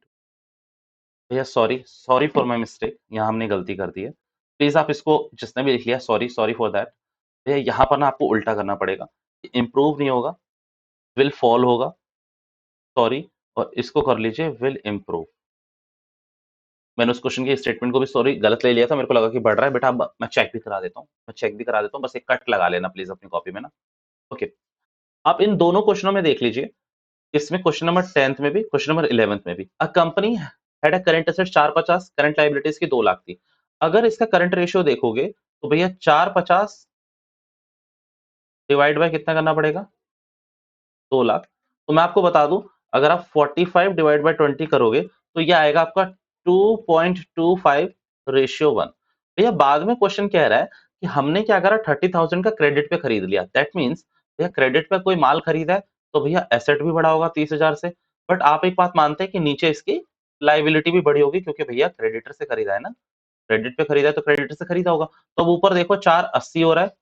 भैया sorry sorry for my mistake, यहाँ हमने गलती कर दी है। प्लीज आप इसको जिसने भी लिख लिया सॉरी सॉरी फॉर दैट। भैया यहाँ पर ना आपको उल्टा करना पड़ेगा, इम्प्रूव नहीं होगा, विल फॉल होगा, सॉरी, और इसको कर लीजिए विल इम्प्रूव। मैंने उस क्वेश्चन की स्टेटमेंट को भी सॉरी गलत ले लिया था, मेरे को लगा कि बढ़ रहा है बेटा। अब मैं चेक भी करा देता हूँ, मैं चेक भी करा देता हूँ, बस एक कट लगा लेना प्लीज अपनी कॉपी में ना। ओके, आप इन दोनों क्वेश्चनों में देख लीजिए, इसमें क्वेश्चन नंबर 10th में भी क्वेश्चन नंबर 11th में भी a company had a current asset 450, current liabilities की 2 लाख थी। अगर इसका करंट रेशियो देखोगे तो भैया 450 डिवाइड बाय कितना करना पड़ेगा, 2 लाख। तो मैं आपको बता दूं, अगर आप 45 डिवाइड बाय 20 करोगे तो ये आएगा आपका 2.25 रेशियो 1। भैया बाद में क्वेश्चन कह रहा है कि हमने क्या करा 30,000 का क्रेडिट पे खरीद लिया, दैट मीन्स भैया क्रेडिट पे कोई माल खरीदा है तो भैया एसेट भी बढ़ा होगा 30,000 से। बट आप एक बात मानते हैं कि नीचे इसकी लाइबिलिटी भी बढ़ी होगी क्योंकि भैया क्रेडिटर से खरीदा है ना, क्रेडिट पे खरीदा है तो क्रेडिटर से खरीदा होगा। तो अब ऊपर देखो 480 हो रहा है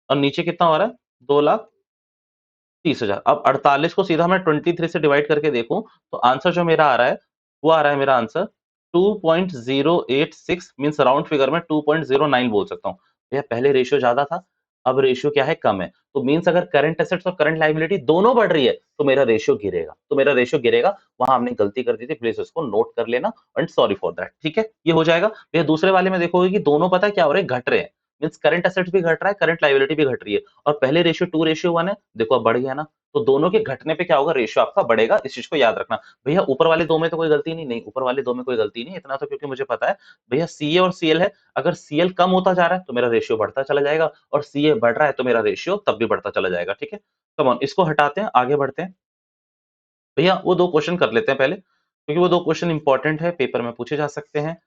और नीचे कितना हो रहा है 2,30,000। अब 48 को सीधा मैं 23 से डिवाइड करके देखूं तो आंसर जो मेरा आ रहा है वो आ रहा है मेरा आंसर 2.086 मींस राउंड फिगर में 2.09 बोल सकता हूं। भैया पहले रेशियो ज्यादा था, अब रेशियो क्या है कम है, तो मींस अगर करंट एसेट्स और करंट लायबिलिटी दोनों बढ़ रही है तो मेरा रेशियो गिरेगा, तो मेरा रेशियो गिरेगा। वहां हमने गलती कर दी थी, प्लीज उसको नोट कर लेना एंड सॉरी फॉर दैट। ठीक है, ये हो जाएगा। भैया दूसरे वाले में देखोगे कि दोनों पता है क्या हो रहे हैं, घट रहे हैं, मींस करंट एसेट्स भी घट रहा है, करंट लायबिलिटी भी घट रही है। और पहले रेशियो 2:1 है, देखो अब बढ़ गया ना, तो दोनों के घटने पे क्या होगा, रेशियो आपका बढ़ेगा। इस चीज को याद रखना। भैया ऊपर वाले दो में तो कोई गलती नहीं, नहीं ऊपर वाले दो में कोई गलती नहीं, इतना तो क्योंकि मुझे पता है भैया सीए और सीएल है। अगर सीएल कम होता जा रहा है तो मेरा रेशियो बढ़ता चला जाएगा और सीए बढ़ रहा है तो मेरा रेशियो तब भी बढ़ता चला जाएगा। ठीक है, कम ऑन, इसको हटाते हैं, आगे बढ़ते हैं। भैया वो दो क्वेश्चन कर लेते हैं पहले, क्योंकि वो दो क्वेश्चन इंपॉर्टेंट है, पेपर में पूछे जा सकते हैं।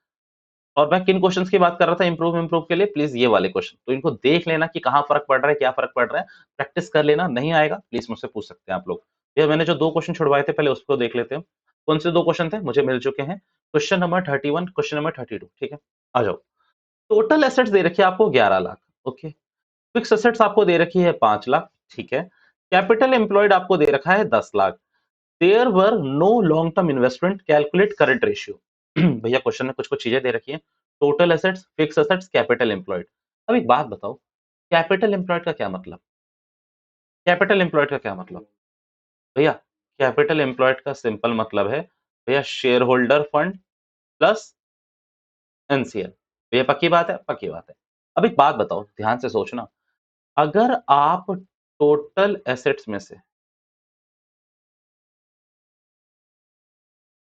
और मैं किन क्वेश्चंस की बात कर रहा था इम्प्रूव इम्प्रूव के लिए, प्लीज ये वाले क्वेश्चन, तो इनको देख लेना कि कहाँ फर्क पड़ रहा है, क्या फर्क पड़ रहा है, प्रैक्टिस कर लेना। नहीं आएगा प्लीज मुझसे पूछ सकते हैं आप लोग। ये मैंने जो दो क्वेश्चन छुड़वाए थे पहले उसको देख लेते हैं। कौन से दो क्वेश्चन थे, मुझे मिल चुके हैं। Question number 31, question number 32। ठीक है, आ जाओ। टोटल एसेट्स दे रखी है आपको 11 लाख। ओके, फिक्स एसेट्स आपको दे रखी है 5 लाख। ठीक है, कैपिटल एम्प्लॉयड आपको दे रखा है 10 lakh. There were no long term investment, calculate current ratio. भैया क्वेश्चन में कुछ कुछ चीजें दे रखी है, total assets, fix assets, capital employed. अब एक बात बताओ, कैपिटल एम्प्लॉयड का क्या मतलब, कैपिटल एम्प्लॉयड का क्या मतलब भैया, कैपिटल एम्प्लॉयड का सिंपल मतलब है भैया share holder fund plus NCL. भैया पक्की बात है, पक्की बात है। अब एक बात बताओ, ध्यान से सोचना, अगर आप टोटल एसेट्स में से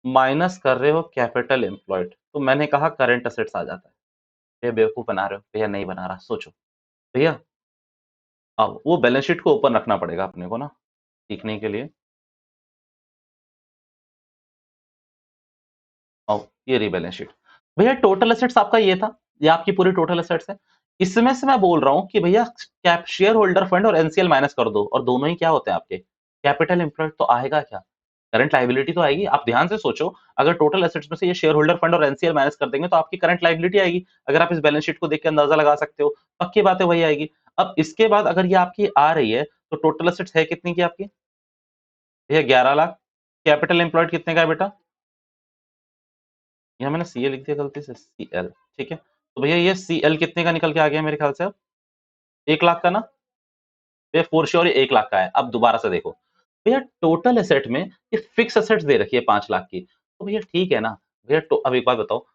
माइनस कर रहे हो कैपिटल एम्प्लॉयड तो मैंने कहा करंट एसेट्स आ जाता है। भैया बेवकूफ बना रहे हो, भैया नहीं बना रहा, सोचो। भैया अब वो बैलेंस शीट को ओपन रखना पड़ेगा अपने को ना सीखने के लिए। आओ, ये रही बैलेंस शीट। भैया टोटल एसेट्स आपका ये था, ये आपकी पूरी टोटल एसेट्स है। इसमें से मैं बोल रहा हूं कि भैया कैप शेयर होल्डर फंड और एनसीएल माइनस कर दो और दोनों ही क्या होते हैं आपके कैपिटल एम्प्लॉयड, तो आएगा क्या करंट लायबिलिटी तो आएगी। आप ध्यान से सोचो, अगर टोटल एसेट्स में से ये शेयर होल्डर फंड और एनसीएल माइनस कर देंगे तो आपकी करंट लायबिलिटी आएगी। अगर आप इस बैलेंस शीट को देख के अंदाजा लगा सकते हो, पक्की बात है वही आएगी। अब इसके बाद अगर ये आपकी आ रही है तो टोटल एसेट्स है कितनी की आपकी? ये 11 लाख। कैपिटल एम्प्लॉयड कितने का है बेटा? यहाँ मैंने सीए लिख दिया गलती से, सीएल। ठीक है, तो भैया ये सीएल कितने का निकल के आ गया मेरे ख्याल से? अब 1 लाख का ना? ये फोर श्योर 1 लाख का है। अब दोबारा से देखो भैया, टोटल एसेट में ये फिक्स एसेट्स दे रखी है 5 लाख की, तो भैया ठीक है ना। भैया अब एक बात बताओ,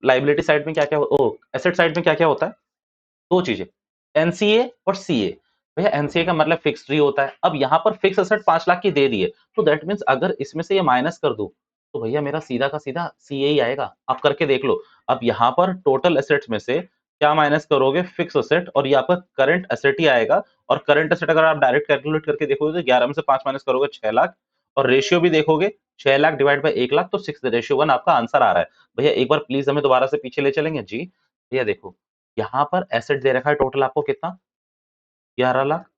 लाइबिलिटी साइड में क्या क्या, ओ एसेट साइड में क्या क्या होता है? दो चीजें, एनसीए और सीए। भैया एनसीए का मतलब फिक्स्ड फ्री होता है। अब यहाँ पर फिक्स एसेट 5 लाख की दे दी है, तो दैट मीन्स अगर इसमें से ये माइनस कर दूं तो भैया मेरा सीधा का सीधा सीए ही आएगा। आप करके देख लो। अब यहाँ पर टोटल एसेट्स में से क्या माइनस करोगे? फिक्स एसेट, और ये आपका करंट एसेट ही आएगा। और करंट एसेट अगर आप डायरेक्ट कैलकुलेट करके देखोगे तो 11 में से 5 माइनस करोगे 6 लाख, और रेशियो भी देखोगे 6 लाख डिवाइड बाई 1 लाख, तो 6:1 आपका आंसर आ रहा है। भैया एक बार प्लीज हमें दोबारा से पीछे ले चलेंगे जी। भैया देखो, यहाँ पर एसेट दे रखा है टोटल आपको कितना? 11 लाख,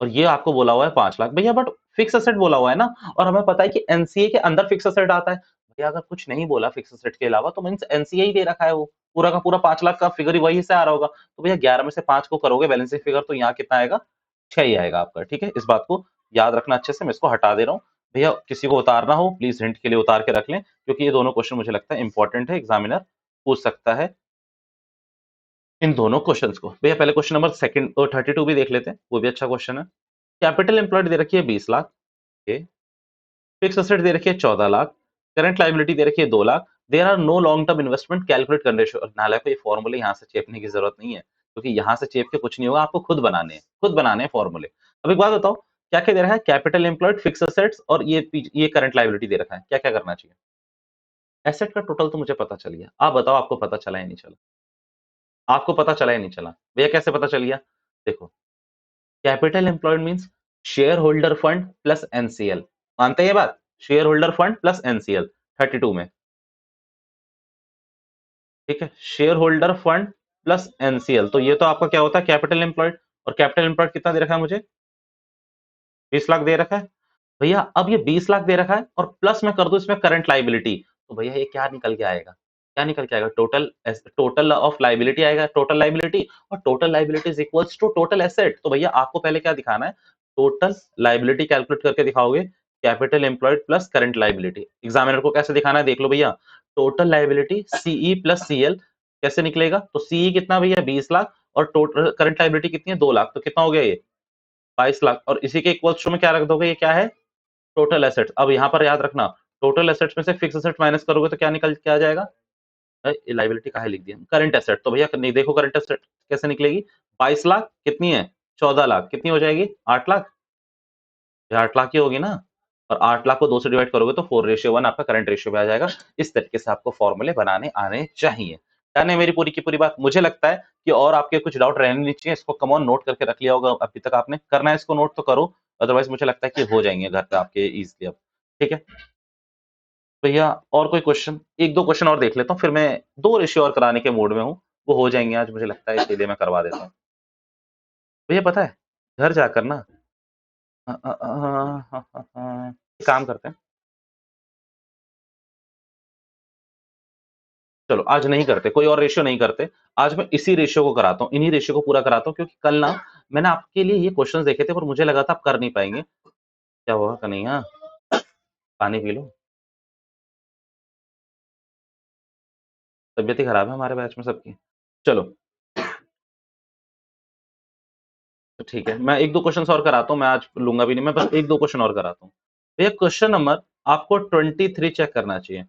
और ये आपको बोला हुआ है 5 लाख। भैया बट फिक्स एसेट बोला हुआ है ना, और हमें पता है कि एनसीए के अंदर फिक्स एसेट आता है। भैया अगर कुछ नहीं बोला फिक्स एसेट के अलावा तो मीन्स एनसीए ही दे रखा है, वो पूरा का पूरा 5 लाख का फिगर ही वही से आ रहा होगा। तो भैया 11 में से 5 को करोगे बैलेंसिंग फिगर तो यहाँ कितना आएगा? 6 ही आएगा आपका। ठीक है, इस बात को याद रखना अच्छे से, मैं इसको हटा दे रहा हूँ। भैया किसी को उतारना हो प्लीज हिंट के लिए उतार के रख लें, क्योंकि ये दोनों क्वेश्चन मुझे लगता है इंपॉर्टेंट है, एग्जामिनर पूछ सकता है इन दोनों क्वेश्चंस को। भैया पहले क्वेश्चन नंबर सेकंड और 32 भी देख लेते हैं, वो भी अच्छा क्वेश्चन है। कैपिटल एम्प्लॉयड दे रखी है 20 लाख, फिक्स एसेट दे रखी है 14 लाख, करंट लायबिलिटी दे रखी है 2 lakh. There are no long term investment, calculate करने रेशियो। नाले को ये फॉर्मूले यहाँ से चेपने की जरूरत नहीं है, क्योंकि यहाँ से चेप के कुछ नहीं होगा, आपको खुद बनाने हैं, खुद बनाने हैं फॉर्मूले। अब एक बात बताओ, क्या क्या दे रहा है? कैपिटल एम्प्लॉयड, फिक्स एसेट्स, और ये करंट लायबिलिटी दे रखा है। क्या क्या करना चाहिए? एसेट का टोटल तो मुझे पता चल गया, आप बताओ आपको पता चला या नहीं चला? आपको पता चला या नहीं चला? भैया कैसे पता चल गया? देखो, capital employed means share holder fund plus NCL. मानते हैं ये बात? Share holder fund plus NCL 32 में। ठीक है, share holder fund plus NCL, तो ये तो आपका क्या होता है? Capital employed. और कैपिटल एम्प्लॉयड कितना दे रखा है मुझे? 20 लाख दे रखा है। भैया अब ये 20 लाख दे रखा है और प्लस में कर दो इसमें करंट लाइबिलिटी, तो भैया ये क्या निकल के आएगा? क्या निकल के आएगा? टोटल ऑफ लाइबिलिटी आएगा, टोटल लाइबिलिटी। और total liability is equals to total asset. तो भैया आपको पहले क्या दिखाना है? टोटल लाइबिलिटी कैलकुलेट करके दिखाओगे, capital employed plus current liability. Examiner को कैसे दिखाना है देख लो भैया। Total liability CE plus CL कैसे निकलेगा? तो सीई कितना भैया? 20 लाख, और टोटल करंट लाइबिलिटी कितनी है? 2 लाख, तो कितना हो गया ये? 22 लाख। और इसी के इक्वल्स टू में क्या रख दोगे? ये क्या है? Total assets. अब यहाँ पर याद रखना, टोटल एसेट्स में से फिक्स एसेट माइनस करोगे तो क्या निकल के आ जाएगा? लाइबिलिटी कहा लिख दिया? Current asset. तो भैया नहीं, देखो करंट एसेट कैसे निकलेगी? 22 लाख कितनी है? 14 लाख कितनी हो जाएगी? 8 लाख। ये 8 लाख की होगी ना, और 8 लाख को 2 से डिवाइड करोगे तो 4:1 आपका करंट रेशियो पे आ जाएगा। इस तरीके से आपको फॉर्मूले बनाने आने चाहिए। डन है मेरी पूरी की पूरी बात? मुझे लगता है कि और आपके कुछ डाउट रहने नहीं चाहिए। इसको कम ऑन नोट करके रख लिया होगा अभी तक आपने, करना है इसको नोट तो करो, अदरवाइज मुझे लगता है कि हो जाएंगे घर पे आपके इजीली अब। ठीक है भैया, और कोई क्वेश्चन? एक दो क्वेश्चन और देख लेता हूँ, फिर मैं 2 रेशियो और कराने के मूड में हूँ, वो हो जाएंगे आज मुझे लगता है, इसीलिए मैं करवा देता हूँ। भैया पता है, घर जाकर ना काम करते हैं। चलो आज नहीं करते, कोई और रेशियो नहीं करते। आज मैं इसी रेशियो को कराता हूँ, इन्हीं रेशियो को पूरा कराता हूँ, क्योंकि कल ना मैंने आपके लिए ये क्वेश्चंस देखे थे पर मुझे लगा था आप कर नहीं पाएंगे। क्या हुआ कन्हैया? पानी पी लो। तबीयत ही खराब है हमारे बैच में सबकी। चलो तो ठीक है, मैं एक दो क्वेश्चन और कराता हूँ, मैं आज लूंगा भी नहीं, मैं बस एक दो क्वेश्चन और कराता हूँ। भैया क्वेश्चन नंबर आपको 23 चेक करना चाहिए।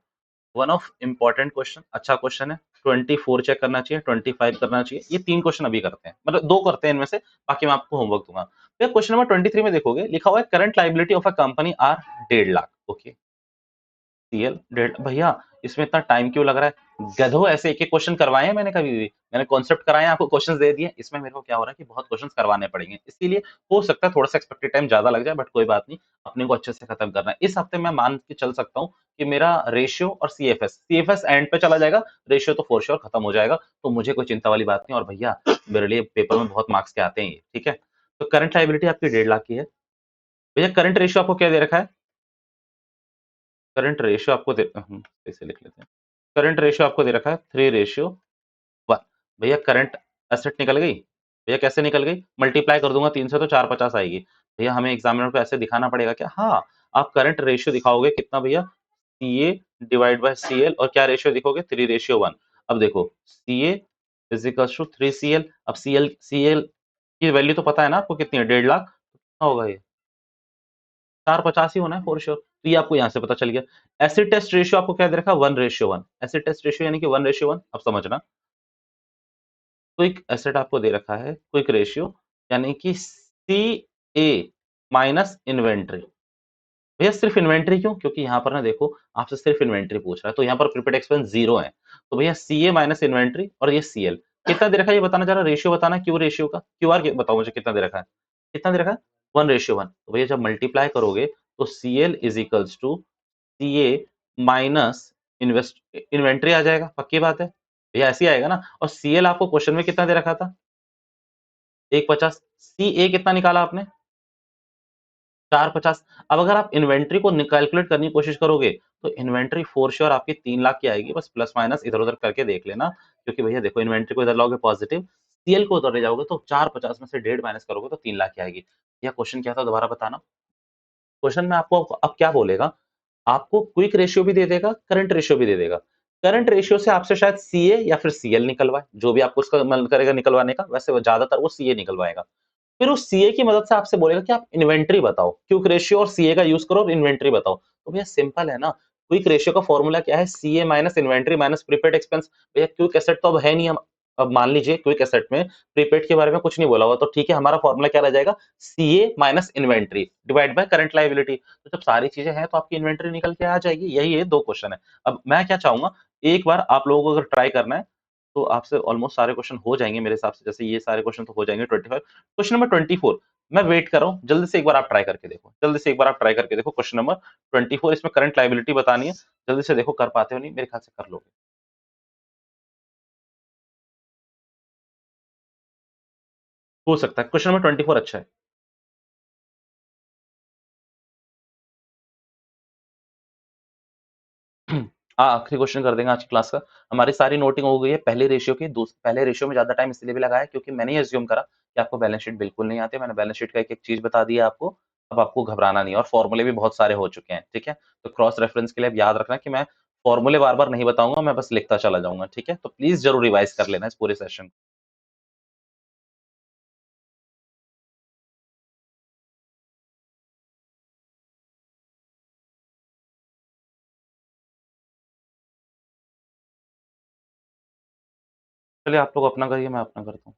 वन ऑफ इंपॉर्टेंट क्वेश्चन, अच्छा क्वेश्चन है। 24 चेक करना चाहिए, 25 करना चाहिए। ये 3 क्वेश्चन अभी करते हैं, मतलब 2 करते हैं इनमें से, बाकी मैं आपको होमवर्क दूंगा। भैया क्वेश्चन नंबर 23 में देखोगे लिखा हुआ है current liability of a company are 1.5 lakh. Okay, CL डेढ़। भैया इसमें इतना टाइम क्यों लग रहा है? गधो, ऐसे एक एक क्वेश्चन करवाए हैं मैंने कभी भी? मैंने कॉन्सेप्ट कराए हैं, आपको क्वेश्चंस दे दिए। इसमें मेरे को क्या हो रहा है कि बहुत क्वेश्चंस करवाने पड़ेंगे, इसीलिए हो सकता है थोड़ा सा एक्सपेक्टेड टाइम ज्यादा लग जाए, बट कोई बात नहीं, अपने को अच्छे से खत्म करना है। इस हफ्ते मैं मान के चल सकता हूँ कि मेरा रेशियो और सीएफएस एंड पे चला जाएगा, रेशियो तो फोर श्योर खत्म हो जाएगा, तो मुझे कोई चिंता वाली बात नहीं। और भैया मेरे लिए पेपर में बहुत मार्क्स के आते हैं ये, ठीक है। तो करंट लाइबिलिटी आपकी 1.5 लाख की है। भैया करंट रेशियो आपको क्या दे रखा है? करंट रेशियो आपको ऐसे लिख लेते हैं। करंट रेशियो आपको दे रखा है 3:1। भैया करंट एसेट निकल गई। भैया कैसे निकल गई? मल्टीप्लाई कर दूंगा 3 से तो 450 आएगी। भैया हमें एग्जामिनर को ऐसे दिखाना पड़ेगा क्या? हाँ, आप करंट रेशियो दिखाओगे कितना भैया? CA डिवाइड बाय CL और क्या रेशियो दिखोगे? 3:1। अब देखो CA is equals to 3CL। अब CL की वैल्यू तो पता है ना आपको कितनी है? 1.5 लाख। कितना होगा ये? 450 ही होना है फॉर श्योर। तो ये आपको यहाँ से पता चल गया। एसिड टेस्ट रेशियो आपको क्या दे रखा है? 1:1। एसिड टेस्ट रेशियो यानी कि 1:1। अब समझना, क्विक एसेट आपको दे रखा है क्विक रेशियो यानी कि CA माइनस इन्वेंट्री। भैया सिर्फ इन्वेंट्री क्यों? क्योंकि यहाँ पर ना देखो आपसे सिर्फ इन्वेंट्री पूछ रहा है तो यहाँ पर प्रीपेड एक्सपेंस 0 है। तो भैया CA माइनस इन्वेंट्री और ये CL कितना दे रखा है ये बताना चाह रहा, रेशियो बताना, क्यू रेशियो का QR बताओ मुझे कितना दे रखा है? कितना दे रखा है? 1:1। तो भैया जब मल्टीप्लाई करोगे तो CL is equals to CA minus inventory आ जाएगा। पक्की बात है भैया, ऐसे ही आएगा ना। और CL आपको क्वेश्चन में कितना दे रखा था? 150। CA कितना निकाला आपने? 450। अब अगर आप इन्वेंट्री को कैलकुलेट करने की कोशिश करोगे तो इन्वेंट्री फॉर श्योर आपकी 3 लाख की आएगी। बस प्लस माइनस इधर उधर करके देख लेना, क्योंकि भैया देखो इन्वेंट्री को इधर लाओगे पॉजिटिव, CL को उधर ले जाओगे तो 450 में से 1.5 माइनस करोगे तो 3 लाख की आएगी। यह क्वेश्चन क्या था दोबारा बताना? क्वेश्चन में आपको अब क्या बोलेगा? आपको क्विक रेशियो भी दे देगा, करंट रेशियो भी दे देगा। करंट रेशियो से आपसे शायद CA या फिर CL निकलवाए, जो भी आपको उसका मन करेगा निकलवाने का। वैसे वो ज्यादातर वो CA निकलवाएगा। फिर उस सीए की मदद से आपसे बोलेगा कि आप इन्वेंट्री बताओ, क्विक रेशियो और सीए का यूज करो और इन्वेंट्री बताओ। तो भैया सिंपल है ना, क्विक रेशियो का फॉर्मूला क्या है? CA minus inventory minus prepaid expense. भैया क्विक एसेट तो अब है नहीं। हम अब मान लीजिए क्विक एसेट में प्रीपेड के बारे में कुछ नहीं बोला हुआ, तो ठीक है, हमारा फॉर्मूला क्या रह जाएगा? CA minus inventory divide by current liability. तो जब सारी चीजें हैं तो आपकी इन्वेंट्री निकल के आ जाएगी। यही है, 2 क्वेश्चन है। अब मैं क्या चाहूंगा, एक बार आप लोगों को अगर ट्राई करना है तो आपसे ऑलमोस्ट सारे क्वेश्चन हो जाएंगे मेरे हिसाब से। जैसे ये सारे क्वेश्चन तो हो जाएंगे 25। क्वेश्चन नंबर 24 मैं वेट कर रहा हूँ, जल्दी से एक बार आप ट्राई करके देखो। जल्दी से एक बार आप ट्राई करके देखो क्वेश्चन नंबर 24। इसमें करंट लायबिलिटी बतानी है। जल्दी से देखो कर पाते हो नहीं, मेरे ख्याल से कर लोगे। हो सकता है क्वेश्चन नंबर 24 अच्छा है। हाँ, आखिरी क्वेश्चन कर देंगे आज की क्लास का। हमारी सारी नोटिंग हो गई है पहले रेशियो की। पहले रेशियो में ज्यादा टाइम इसलिए भी लगाया क्योंकि मैंने ये अज्यूम करा कि आपको बैलेंस शीट बिल्कुल नहीं आती। मैंने बैलेंस शीट का एक एक चीज बता दिया आपको। अब आपको घबराना नहीं है, और फॉर्मूले भी बहुत सारे हो चुके हैं। ठीक है, तो क्रॉस रेफरेंस के लिए अब याद रखना कि मैं फॉर्मूले बार बार नहीं बताऊंगा, मैं बस लिखता चला जाऊंगा। ठीक है, तो प्लीज जरूर रिवाइज कर लेना इस पूरे सेशन। चलिए आप लोग अपना करिए, मैं अपना करता हूँ।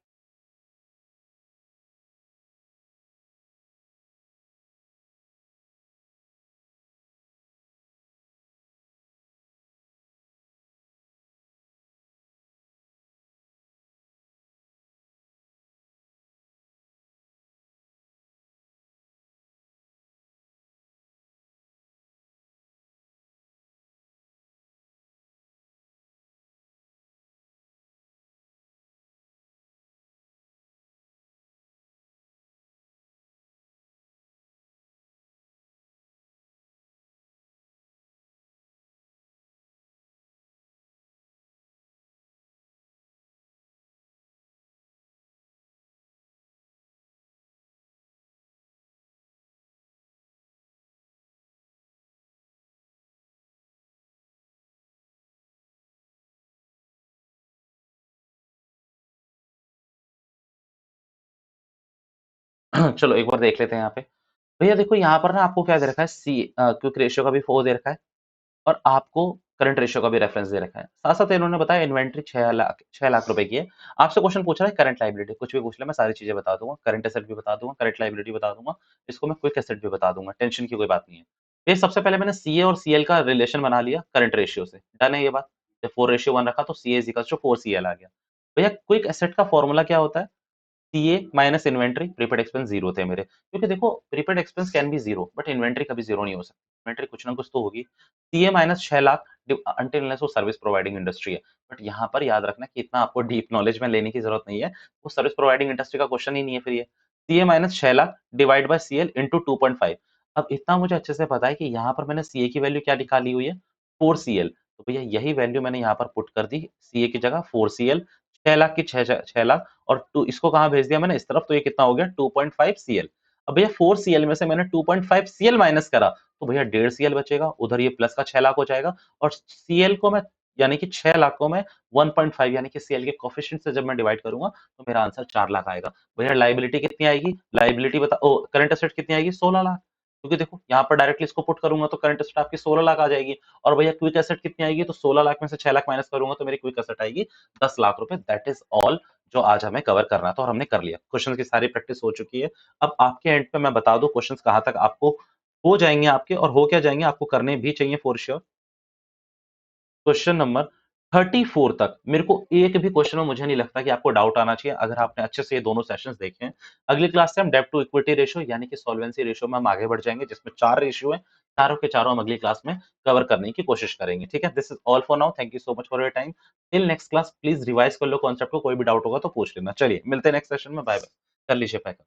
चलो एक बार देख लेते हैं यहाँ पे। भैया देखो यहाँ पर ना आपको क्या दे रखा है? क्विक रेशियो का भी 4 दे रखा है और आपको करंट रेशियो का भी रेफरेंस दे रखा है। साथ साथ इन्होंने बताया इन्वेंट्री 6 लाख रुपए की है। आपसे क्वेश्चन पूछ रहा है करंट लायबिलिटी, कुछ भी पूछ ले मैं सारी चीजें बता दूंगा। करंट एसेट भी बता दूंगा, करंट लायबिलिटी बता दूंगा, इसको मैं क्विक एसेट भी बता दूंगा। टेंशन की कोई बात नहीं है। ये सबसे पहले मैंने सीए और सीएल का रिलेशन बना लिया करंट रेशियो से। डन है ये बात। जब 4:1 रखा तो CA is equal to 4CL आ गया। भैया क्विक एसेट का फॉर्मूला क्या होता है? CA minus inventory. Prepaid expense zero थे मेरे, क्योंकि देखो prepaid expense can be zero but inventory कभी जीरो नहीं हो सकती। इन्वेंट्री कुछ ना कुछ तो होगी। CA minus 6 lakh until unless वो सर्विस प्रोवाइडिंग इंडस्ट्री है। बट यहाँ पर याद रखना कि इतना आपको डीप नॉलेज में लेने की जरूरत नहीं है। वो सर्विस प्रोवाइडिंग इंडस्ट्री का क्वेश्चन ही नहीं है। फिर ये CA minus 6 lakh divide by CL into 2.5। अब इतना मुझे अच्छे से पता है कि यहाँ पर मैंने CA की वैल्यू क्या निकाली हुई है 4CL, तो भैया यही वैल्यू मैंने यहाँ पर पुट कर दी CA की जगह 4CL, 6 लाख की 6 लाख और टू इसको कहाँ भेज दिया मैंने इस तरफ, तो ये कितना हो गया 2.5CL। अब भैया 4CL में से मैंने 2.5CL माइनस करा तो भैया 1.5CL बचेगा, उधर ये प्लस का 6 लाख हो जाएगा और CL को मैं यानी कि 6 लाख को मैं 1.5 यानी कि CL के कोएफिशिएंट से जब मैं डिवाइड करूंगा तो मेरा आंसर 4 लाख आएगा। भैया लायबिलिटी कितनी आएगी, लायबिलिटी बता ओ करंट एसेट कितनी आएगी 16 लाख, क्योंकि देखो यहाँ पर डायरेक्टली इसको पुट करूंगा तो करंट एसेट आपकी 16 लाख आ जाएगी। और भैया क्विक एसेट कितनी आएगी, तो 16 लाख में से 6 लाख माइनस करूंगा तो मेरी क्विक एसेट आएगी 10 लाख रुपए। दैट इज ऑल जो आज हमें कवर करना था और हमने कर लिया। क्वेश्चन की सारी प्रैक्टिस हो चुकी है। अब आपके एंड पे मैं बता दूं क्वेश्चन कहाँ तक आपको हो जाएंगे आपके और हो क्या जाएंगे, आपको करने भी चाहिए फॉर श्योर। क्वेश्चन नंबर 34 तक मेरे को एक भी क्वेश्चन में मुझे नहीं लगता कि आपको डाउट आना चाहिए अगर आपने अच्छे से ये दोनों सेशंस देखे हैं। अगली क्लास से हम डेब्ट टू इक्विटी रेशियो यानी कि सॉल्वेंसी रेशियो में हम आगे बढ़ जाएंगे जिसमें 4 रेशियो है, चारों के चारों हम अगली क्लास में कवर करने की कोशिश करेंगे। ठीक है, this is all for now, thank you so much for your time. Till next class please revise कर लो कॉन्सेप्ट को, कोई भी डाउट होगा तो पूछ लेना। चलिए मिलते हैं नेक्स्ट सेशन में, बाय बाय, कर लीजिए पैक।